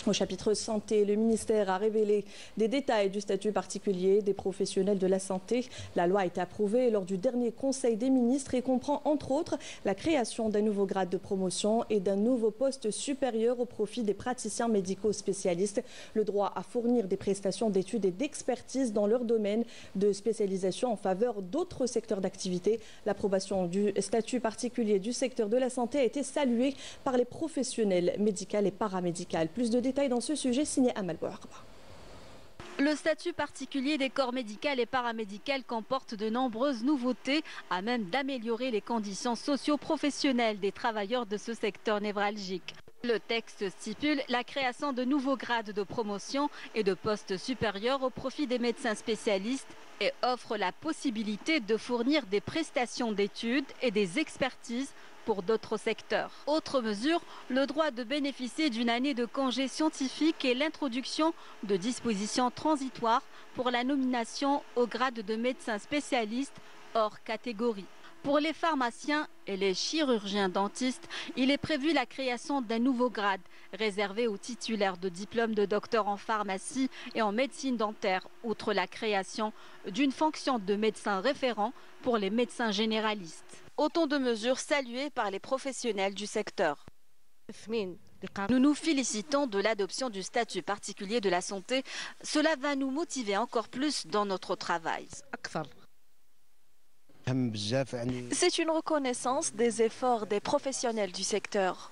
Au chapitre santé, le ministère a révélé des détails du statut particulier des professionnels de la santé. La loi a été approuvée lors du dernier Conseil des ministres et comprend entre autres la création d'un nouveau grade de promotion et d'un nouveau poste supérieur au profit des praticiens médicaux spécialistes. Le droit à fournir des prestations d'études et d'expertise dans leur domaine de spécialisation en faveur d'autres secteurs d'activité. L'approbation du statut particulier du secteur de la santé a été saluée par les professionnels médicaux et paramédicaux. Plus de détails dans ce sujet, signé Amal Bouarba. Le statut particulier des corps médical et paramédical comporte de nombreuses nouveautés à même d'améliorer les conditions socio-professionnelles des travailleurs de ce secteur névralgique. Le texte stipule la création de nouveaux grades de promotion et de postes supérieurs au profit des médecins spécialistes et offre la possibilité de fournir des prestations d'études et des expertises pour d'autres secteurs. Autre mesure, le droit de bénéficier d'une année de congé scientifique et l'introduction de dispositions transitoires pour la nomination au grade de médecin spécialiste hors catégorie. Pour les pharmaciens et les chirurgiens dentistes, il est prévu la création d'un nouveau grade réservé aux titulaires de diplômes de docteur en pharmacie et en médecine dentaire, outre la création d'une fonction de médecin référent pour les médecins généralistes. Autant de mesures saluées par les professionnels du secteur. Nous nous félicitons de l'adoption du statut particulier de la santé. Cela va nous motiver encore plus dans notre travail. C'est une reconnaissance des efforts des professionnels du secteur.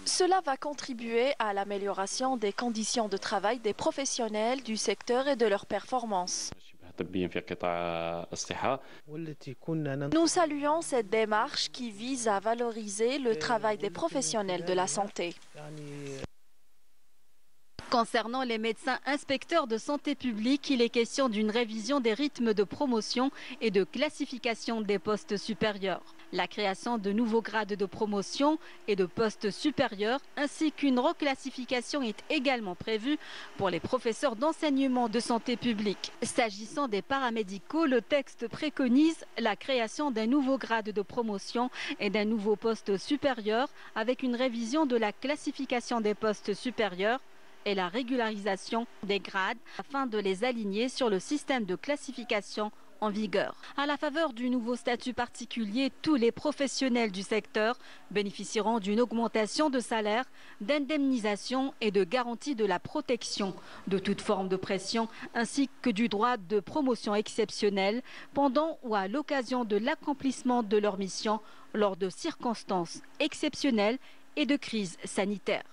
Cela va contribuer à l'amélioration des conditions de travail des professionnels du secteur et de leurs performances. Nous saluons cette démarche qui vise à valoriser le travail des professionnels de la santé. Concernant les médecins inspecteurs de santé publique, il est question d'une révision des rythmes de promotion et de classification des postes supérieurs. La création de nouveaux grades de promotion et de postes supérieurs ainsi qu'une reclassification est également prévue pour les professeurs d'enseignement de santé publique. S'agissant des paramédicaux, le texte préconise la création d'un nouveau grade de promotion et d'un nouveau poste supérieur avec une révision de la classification des postes supérieurs et la régularisation des grades afin de les aligner sur le système de classification en vigueur. À la faveur du nouveau statut particulier, tous les professionnels du secteur bénéficieront d'une augmentation de salaire, d'indemnisation et de garantie de la protection de toute forme de pression, ainsi que du droit de promotion exceptionnelle pendant ou à l'occasion de l'accomplissement de leur mission lors de circonstances exceptionnelles et de crise sanitaire.